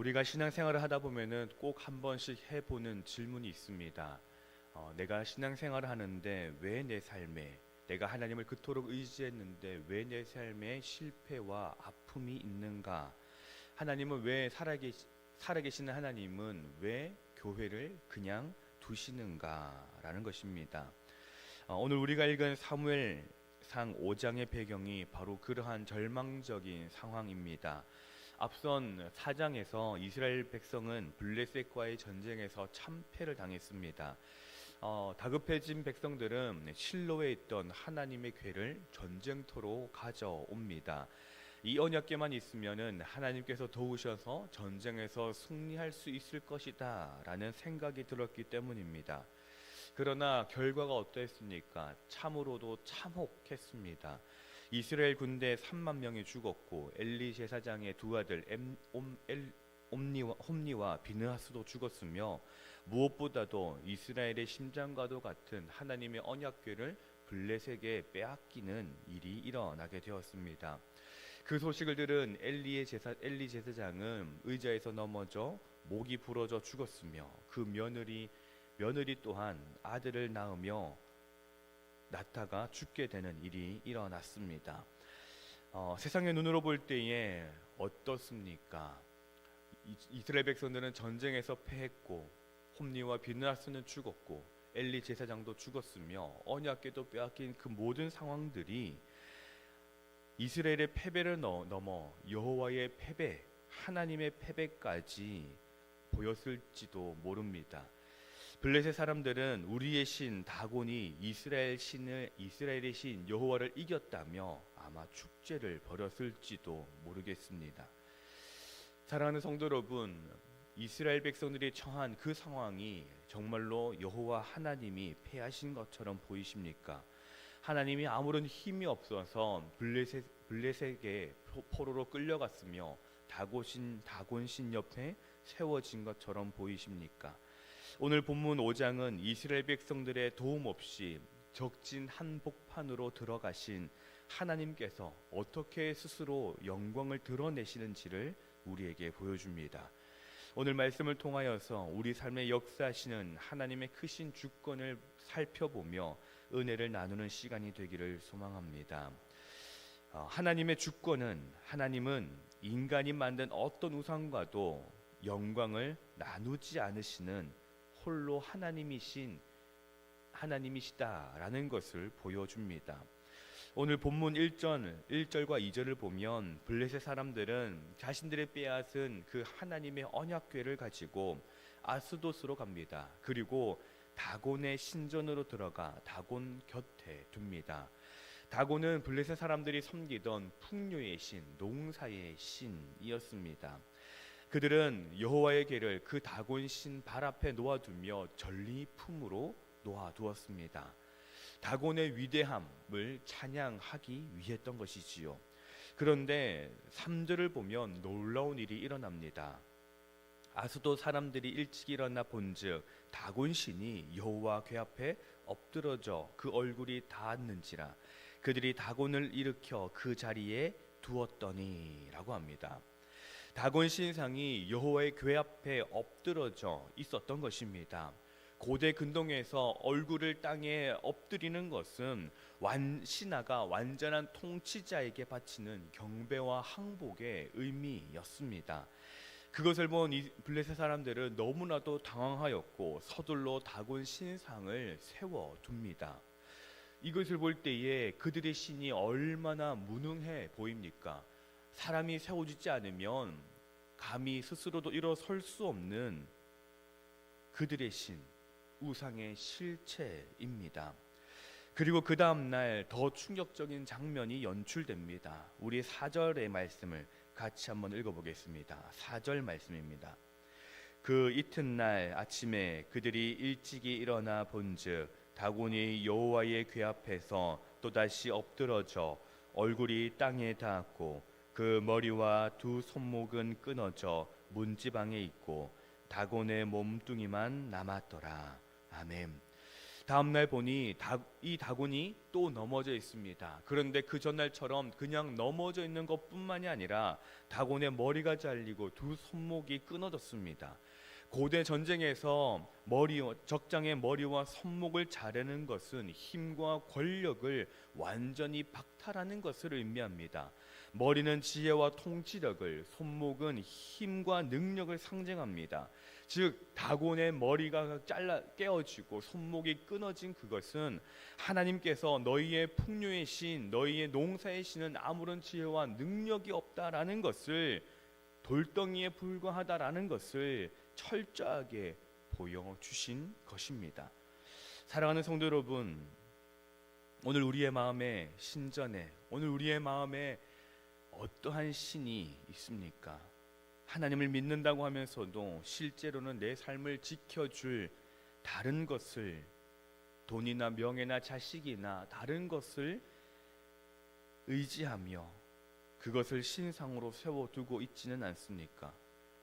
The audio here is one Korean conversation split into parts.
우리가 신앙생활을 하다 보면은 꼭 한 번씩 해보는 질문이 있습니다. 내가 신앙생활을 하는데 왜 내 삶에, 내가 하나님을 그토록 의지했는데 왜 내 삶에 실패와 아픔이 있는가? 하나님은 왜 살아계시는 하나님은 왜 교회를 그냥 두시는가라는 것입니다. 오늘 우리가 읽은 사무엘상 5장의 배경이 바로 그러한 절망적인 상황입니다. 앞선 4장에서 이스라엘 백성은 블레셋과의 전쟁에서 참패를 당했습니다. 다급해진 백성들은 실로에 있던 하나님의 궤를 전쟁터로 가져옵니다. 이 언약궤만 있으면은 하나님께서 도우셔서 전쟁에서 승리할 수 있을 것이다 라는 생각이 들었기 때문입니다. 그러나 결과가 어떠했습니까? 참으로도 참혹했습니다. 이스라엘 군대 3만 명이 죽었고 엘리 제사장의 두 아들 홈니와 비느하스도 죽었으며, 무엇보다도 이스라엘의 심장과도 같은 하나님의 언약궤를 블레셋에게 빼앗기는 일이 일어나게 되었습니다. 그 소식을 들은 엘리 제사장은 의자에서 넘어져 목이 부러져 죽었으며, 그 며느리 또한 아들을 낳으며 낳다가 죽게 되는 일이 일어났습니다. 세상의 눈으로 볼 때에 어떻습니까? 이스라엘 백성들은 전쟁에서 패했고, 홈니와 비느하스는 죽었고, 엘리 제사장도 죽었으며, 언약궤도 빼앗긴 그 모든 상황들이 이스라엘의 패배를 넘어 여호와의 패배, 하나님의 패배까지 보였을지도 모릅니다. 블레셋 사람들은 우리의 신 다곤이 이스라엘의 신 여호와를 이겼다며 아마 축제를 벌였을지도 모르겠습니다. 사랑하는 성도 여러분, 이스라엘 백성들이 처한 그 상황이 정말로 여호와 하나님이 패하신 것처럼 보이십니까? 하나님이 아무런 힘이 없어서 블레셋의 포로로 끌려갔으며 다곤신 옆에 세워진 것처럼 보이십니까? 오늘 본문 5장은 이스라엘 백성들의 도움 없이 적진 한복판으로 들어가신 하나님께서 어떻게 스스로 영광을 드러내시는지를 우리에게 보여줍니다. 오늘 말씀을 통하여서 우리 삶에 역사하시는 하나님의 크신 주권을 살펴보며 은혜를 나누는 시간이 되기를 소망합니다. 하나님의 주권은, 하나님은 인간이 만든 어떤 우상과도 영광을 나누지 않으시는 홀로 하나님이시다라는 것을 보여줍니다. 오늘 본문 1절과 2절을 보면 블레셋 사람들은 자신들의 빼앗은 그 하나님의 언약궤를 가지고 아스돗으로 갑니다. 그리고 다곤의 신전으로 들어가 다곤 곁에 둡니다. 다곤은 블레셋 사람들이 섬기던 풍요의 신, 농사의 신이었습니다. 그들은 여호와의 궤를 그 다곤 신 발 앞에 놓아두며 전리품으로 놓아두었습니다. 다곤의 위대함을 찬양하기 위했던 것이지요. 그런데 3절을 보면 놀라운 일이 일어납니다. 아스돗 사람들이 일찍 일어나 본즉 다곤 신이 여호와 궤 앞에 엎드러져 그 얼굴이 닿았는지라 그들이 다곤을 일으켜 그 자리에 두었더니라고 합니다. 다곤 신상이 여호와의 궤 앞에 엎드러져 있었던 것입니다. 고대 근동에서 얼굴을 땅에 엎드리는 것은 신하가 완전한 통치자에게 바치는 경배와 항복의 의미였습니다. 그것을 본 블레셋 사람들은 너무나도 당황하였고 서둘러 다곤 신상을 세워둡니다. 이것을 볼 때에 그들의 신이 얼마나 무능해 보입니까? 사람이 세워지지 않으면 감히 스스로도 일어설 수 없는 그들의 신, 우상의 실체입니다. 그리고 그 다음날 더 충격적인 장면이 연출됩니다. 우리 4절의 말씀을 같이 한번 읽어보겠습니다. 4절 말씀입니다. 그 이튿날 아침에 그들이 일찍이 일어나 본즉 다곤이 여호와의 궤 앞에서 또다시 엎드러져 얼굴이 땅에 닿았고 그 머리와 두 손목은 끊어져 문지방에 있고 다곤의 몸뚱이만 남았더라. 아멘. 다음날 보니 이 다곤이 또 넘어져 있습니다. 그런데 그 전날처럼 그냥 넘어져 있는 것뿐만이 아니라 다곤의 머리가 잘리고 두 손목이 끊어졌습니다. 고대 전쟁에서 적장의 머리와 손목을 자르는 것은 힘과 권력을 완전히 박탈하는 것을 의미합니다. 머리는 지혜와 통치력을, 손목은 힘과 능력을 상징합니다. 즉 다곤의 머리가 깨어지고 손목이 끊어진 그것은 하나님께서 너희의 풍요의 신, 너희의 농사의 신은 아무런 지혜와 능력이 없다라는 것을, 돌덩이에 불과하다라는 것을 철저하게 보여주신 것입니다. 사랑하는 성도 여러분, 오늘 우리의 마음에 신전에, 오늘 우리의 마음에 어떠한 신이 있습니까? 하나님을 믿는다고 하면서도 실제로는 내 삶을 지켜줄 다른 것을, 돈이나 명예나 자식이나 다른 것을 의지하며 그것을 신상으로 세워두고 있지는 않습니까?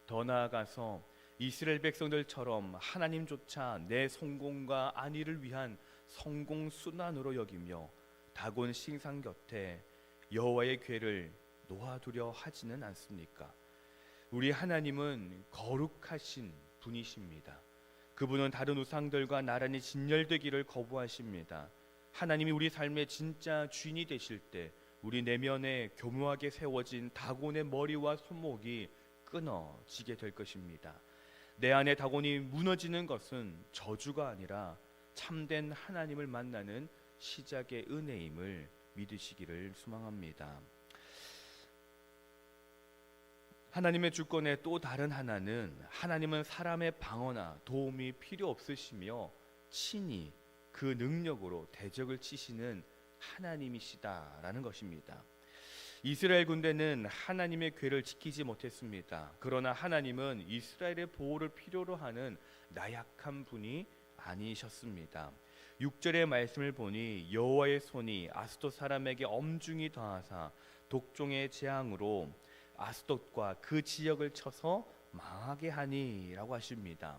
더 나아가서 이스라엘 백성들처럼 하나님조차 내 성공과 안위를 위한 성공순환으로 여기며 다곤 신상 곁에 여호와의 궤를 놓아두려 하지는 않습니까? 우리 하나님은 거룩하신 분이십니다. 그분은 다른 우상들과 나란히 진열되기를 거부하십니다. 하나님이 우리 삶의 진짜 주인이 되실 때 우리 내면에 교묘하게 세워진 다곤의 머리와 손목이 끊어지게 될 것입니다. 내 안에 다곤이 무너지는 것은 저주가 아니라 참된 하나님을 만나는 시작의 은혜임을 믿으시기를 소망합니다. 하나님의 주권의 또 다른 하나는, 하나님은 사람의 방어나 도움이 필요 없으시며 친히 그 능력으로 대적을 치시는 하나님이시다라는 것입니다. 이스라엘 군대는 하나님의 궤를 지키지 못했습니다. 그러나 하나님은 이스라엘의 보호를 필요로 하는 나약한 분이 아니셨습니다. 6절의 말씀을 보니 여호와의 손이 아스돗 사람에게 엄중히 더하사 독종의 재앙으로 아스돗과 그 지역을 쳐서 망하게 하니라고 하십니다.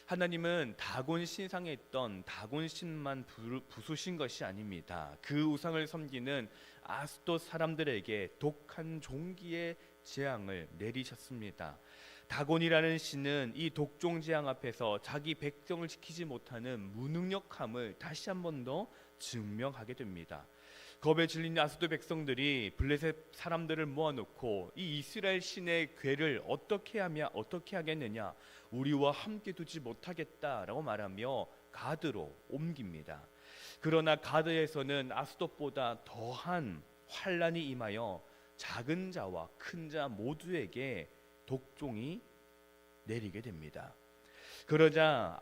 하나님은 다곤 신상에 있던 다곤 신만 부수신 것이 아닙니다. 그 우상을 섬기는 아스돗 사람들에게 독한 종기의 재앙을 내리셨습니다. 다곤이라는 신은 이 독종 재앙 앞에서 자기 백성을 지키지 못하는 무능력함을 다시 한 번 더 증명하게 됩니다. 겁에 질린 아스돗 백성들이 블레셋 사람들을 모아놓고 이 이스라엘 신의 궤를 어떻게 하겠느냐, 우리와 함께 두지 못하겠다라고 말하며 가드로 옮깁니다. 그러나 가드에서는 아스돗보다 더한 환란이 임하여 작은 자와 큰 자 모두에게 독종이 내리게 됩니다. 그러자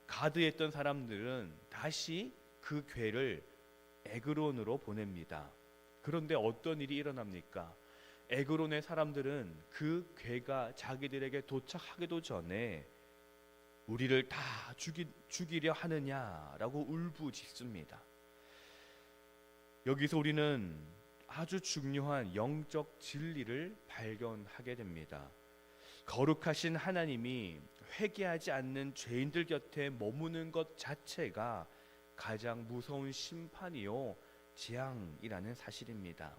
가드에 있던 사람들은 다시 그 궤를 에그론으로 보냅니다. 그런데 어떤 일이 일어납니까? 에그론의 사람들은 그 궤가 자기들에게 도착하기도 전에 우리를 다 죽이려 하느냐라고 울부짖습니다. 여기서 우리는 아주 중요한 영적 진리를 발견하게 됩니다. 거룩하신 하나님이 회개하지 않는 죄인들 곁에 머무는 것 자체가 가장 무서운 심판이요 재앙이라는 사실입니다.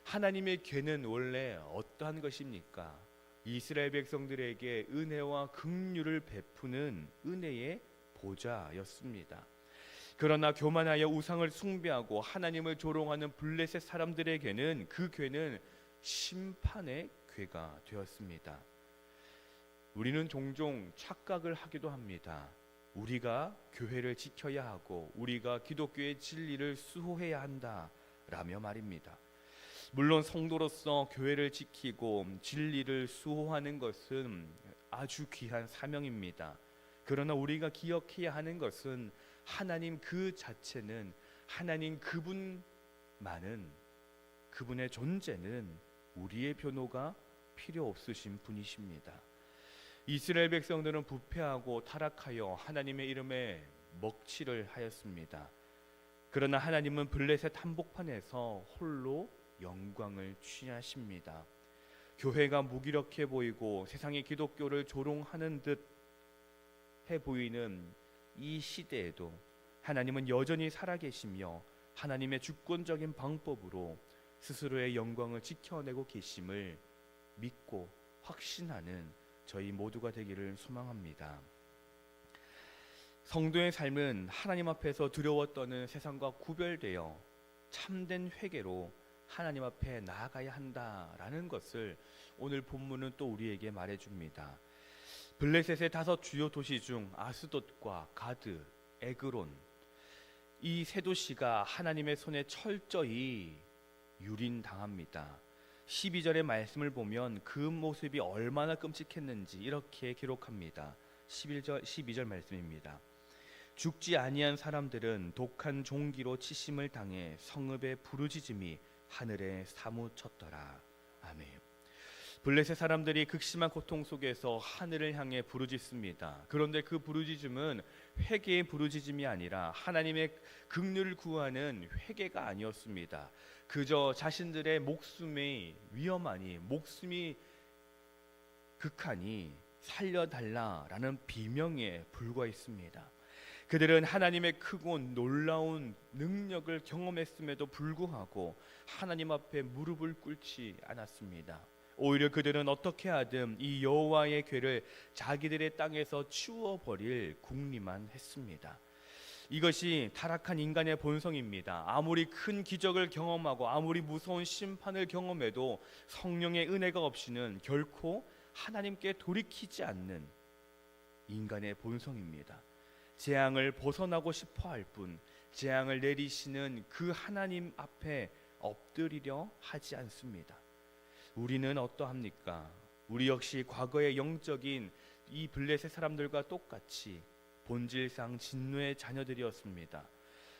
하나님의 궤는 원래 어떠한 것입니까? 이스라엘 백성들에게 은혜와 긍휼을 베푸는 은혜의 보좌였습니다. 그러나 교만하여 우상을 숭배하고 하나님을 조롱하는 블레셋 사람들에게는 그 궤는 심판의 궤가 되었습니다. 우리는 종종 착각을 하기도 합니다. 우리가 교회를 지켜야 하고 우리가 기독교의 진리를 수호해야 한다라며 말입니다. 물론 성도로서 교회를 지키고 진리를 수호하는 것은 아주 귀한 사명입니다. 그러나 우리가 기억해야 하는 것은 하나님 그 자체는, 하나님 그분만은, 그분의 존재는 우리의 변호가 필요 없으신 분이십니다. 이스라엘 백성들은 부패하고 타락하여 하나님의 이름에 먹칠을 하였습니다. 그러나 하나님은 블레셋 한복판에서 홀로 영광을 취하십니다. 교회가 무기력해 보이고 세상이 기독교를 조롱하는 듯 해 보이는 이 시대에도 하나님은 여전히 살아계시며 하나님의 주권적인 방법으로 스스로의 영광을 지켜내고 계심을 믿고 확신하는 저희 모두가 되기를 소망합니다. 성도의 삶은 하나님 앞에서 두려워 떠는 세상과 구별되어 참된 회개로 하나님 앞에 나아가야 한다라는 것을 오늘 본문은 또 우리에게 말해줍니다. 블레셋의 5 주요 도시 중 아스돗과 가드, 에그론, 이 세 도시가 하나님의 손에 철저히 유린당합니다. 12절의 말씀을 보면 그 모습이 얼마나 끔찍했는지 이렇게 기록합니다. 12절 말씀입니다. 죽지 아니한 사람들은 독한 종기로 치심을 당해 성읍의 부르짖음이 하늘에 사무쳤더라. 아멘. 블레셋 사람들이 극심한 고통 속에서 하늘을 향해 부르짖습니다. 그런데 그 부르짖음은 회개의 부르짖음이 아니라 하나님의 긍휼을 구하는 회개가 아니었습니다. 그저 자신들의 목숨이 위험하니, 목숨이 극하니 살려달라라는 비명에 불과했습니다. 그들은 하나님의 크고 놀라운 능력을 경험했음에도 불구하고 하나님 앞에 무릎을 꿇지 않았습니다. 오히려 그들은 어떻게 하든 이 여호와의 궤를 자기들의 땅에서 치워버릴 궁리만 했습니다. 이것이 타락한 인간의 본성입니다. 아무리 큰 기적을 경험하고 아무리 무서운 심판을 경험해도 성령의 은혜가 없이는 결코 하나님께 돌이키지 않는 인간의 본성입니다. 재앙을 벗어나고 싶어 할 뿐 재앙을 내리시는 그 하나님 앞에 엎드리려 하지 않습니다. 우리는 어떠합니까? 우리 역시 과거의 영적인 이 블레셋 사람들과 똑같이 본질상 진노의 자녀들이었습니다.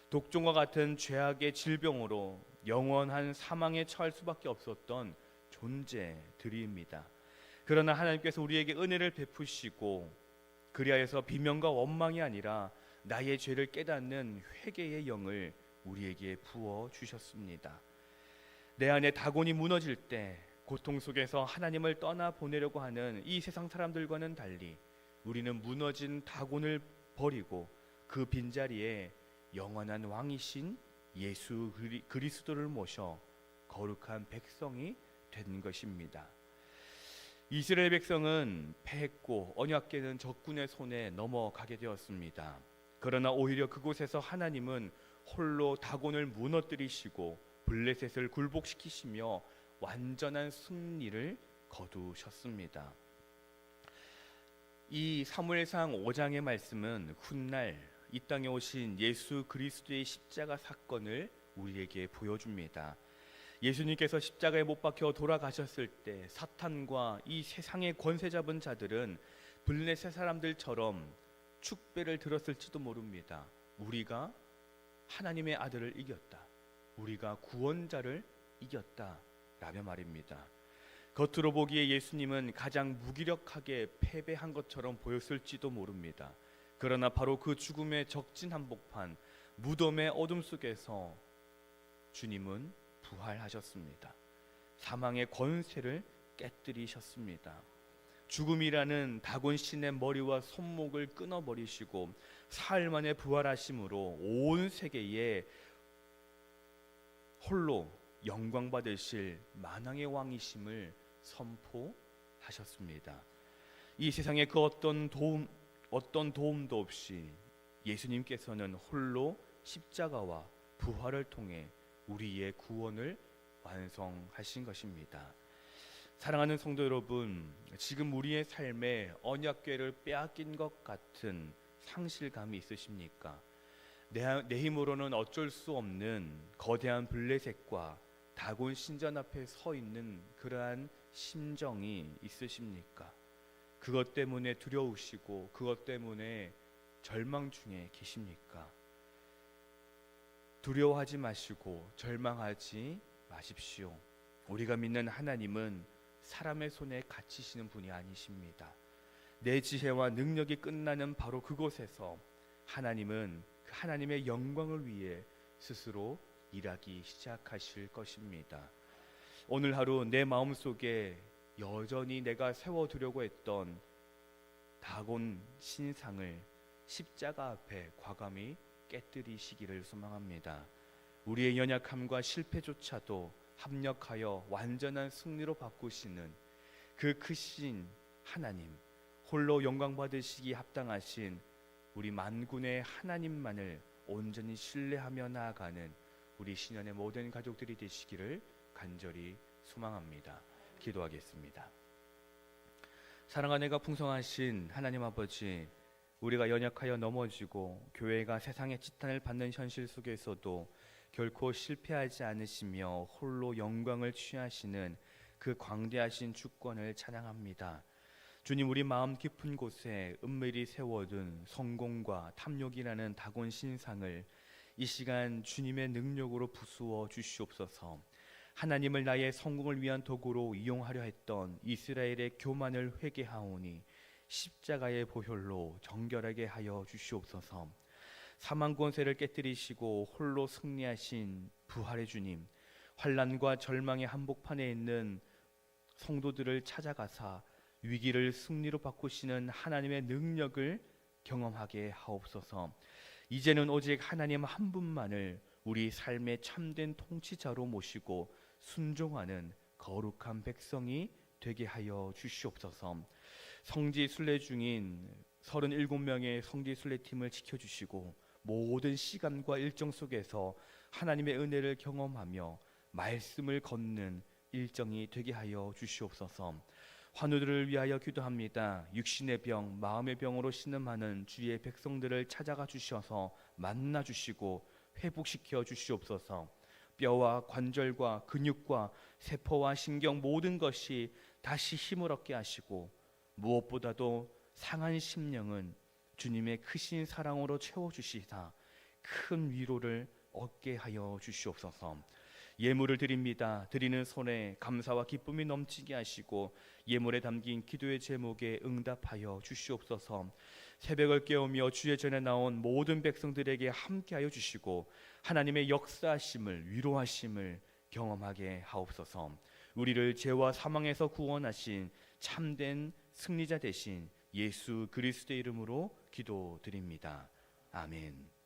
독종과 같은 죄악의 질병으로 영원한 사망에 처할 수밖에 없었던 존재들입니다. 그러나 하나님께서 우리에게 은혜를 베푸시고 그리하여서 비명과 원망이 아니라 나의 죄를 깨닫는 회개의 영을 우리에게 부어 주셨습니다. 내 안에 다곤이 무너질 때 고통 속에서 하나님을 떠나 보내려고 하는 이 세상 사람들과는 달리 우리는 무너진 다곤을 버리고 그 빈자리에 영원한 왕이신 예수 그리스도를 모셔 거룩한 백성이 된 것입니다. 이스라엘 백성은 패했고 언약궤는 적군의 손에 넘어가게 되었습니다. 그러나 오히려 그곳에서 하나님은 홀로 다곤을 무너뜨리시고 블레셋을 굴복시키시며 완전한 승리를 거두셨습니다. 이 사무엘상 5장의 말씀은 훗날 이 땅에 오신 예수 그리스도의 십자가 사건을 우리에게 보여줍니다. 예수님께서 십자가에 못 박혀 돌아가셨을 때 사탄과 이 세상의 권세 잡은 자들은 블레셋 사람들처럼 축배를 들었을지도 모릅니다. 우리가 하나님의 아들을 이겼다. 우리가 구원자를 이겼다. 라며 말입니다. 겉으로 보기에 예수님은 가장 무기력하게 패배한 것처럼 보였을지도 모릅니다. 그러나 바로 그 죽음의 적진 한복판 무덤의 어둠 속에서 주님은 부활하셨습니다. 사망의 권세를 깨뜨리셨습니다. 죽음이라는 다곤신의 머리와 손목을 끊어버리시고 사흘 만에 부활하심으로 온 세계에 홀로 영광 받으실 만왕의 왕이심을 선포하셨습니다. 이 세상에 그 어떤 도움도 없이 예수님께서는 홀로 십자가와 부활을 통해 우리의 구원을 완성하신 것입니다. 사랑하는 성도 여러분, 지금 우리의 삶에 언약궤를 빼앗긴 것 같은 상실감이 있으십니까? 내 힘으로는 어쩔 수 없는 거대한 블레셋과 다곤 신전 앞에 서 있는 그러한 심정이 있으십니까? 그것 때문에 두려우시고 그것 때문에 절망 중에 계십니까? 두려워하지 마시고 절망하지 마십시오. 우리가 믿는 하나님은 사람의 손에 갇히시는 분이 아니십니다. 내 지혜와 능력이 끝나는 바로 그곳에서 하나님은 그 하나님의 영광을 위해 스스로 일하기 시작하실 것입니다. 오늘 하루 내 마음속에 여전히 내가 세워두려고 했던 다곤 신상을 십자가 앞에 과감히 깨뜨리시기를 소망합니다. 우리의 연약함과 실패조차도 합력하여 완전한 승리로 바꾸시는 그 크신 하나님, 홀로 영광 받으시기 합당하신 우리 만군의 하나님만을 온전히 신뢰하며 나아가는 우리 신현의 모든 가족들이 되시기를 간절히 소망합니다. 기도하겠습니다. 사랑과 내가 풍성하신 하나님 아버지, 우리가 연약하여 넘어지고 교회가 세상의 지탄을 받는 현실 속에서도 결코 실패하지 않으시며 홀로 영광을 취하시는 그 광대하신 주권을 찬양합니다. 주님, 우리 마음 깊은 곳에 은밀히 세워둔 성공과 탐욕이라는 다곤 신상을 이 시간 주님의 능력으로 부수어 주시옵소서. 하나님을 나의 성공을 위한 도구로 이용하려 했던 이스라엘의 교만을 회개하오니 십자가의 보혈로 정결하게 하여 주시옵소서. 사망 권세를 깨뜨리시고 홀로 승리하신 부활의 주님, 환난과 절망의 한복판에 있는 성도들을 찾아가사 위기를 승리로 바꾸시는 하나님의 능력을 경험하게 하옵소서. 이제는 오직 하나님 한 분만을 우리 삶의 참된 통치자로 모시고 순종하는 거룩한 백성이 되게 하여 주시옵소서. 성지 순례 중인 37명의 성지 순례팀을 지켜주시고 모든 시간과 일정 속에서 하나님의 은혜를 경험하며 말씀을 걷는 일정이 되게 하여 주시옵소서. 환우들을 위하여 기도합니다. 육신의 병, 마음의 병으로 신음하는 주의 백성들을 찾아가 주셔서 만나 주시고 회복시켜 주시옵소서. 뼈와 관절과 근육과 세포와 신경 모든 것이 다시 힘을 얻게 하시고 무엇보다도 상한 심령은 주님의 크신 사랑으로 채워주시사 큰 위로를 얻게 하여 주시옵소서. 예물을 드립니다. 드리는 손에 감사와 기쁨이 넘치게 하시고 예물에 담긴 기도의 제목에 응답하여 주시옵소서. 새벽을 깨우며 주의 전에 나온 모든 백성들에게 함께하여 주시고 하나님의 역사하심을, 위로하심을 경험하게 하옵소서. 우리를 죄와 사망에서 구원하신 참된 승리자 되신 예수 그리스도의 이름으로 기도드립니다. 아멘.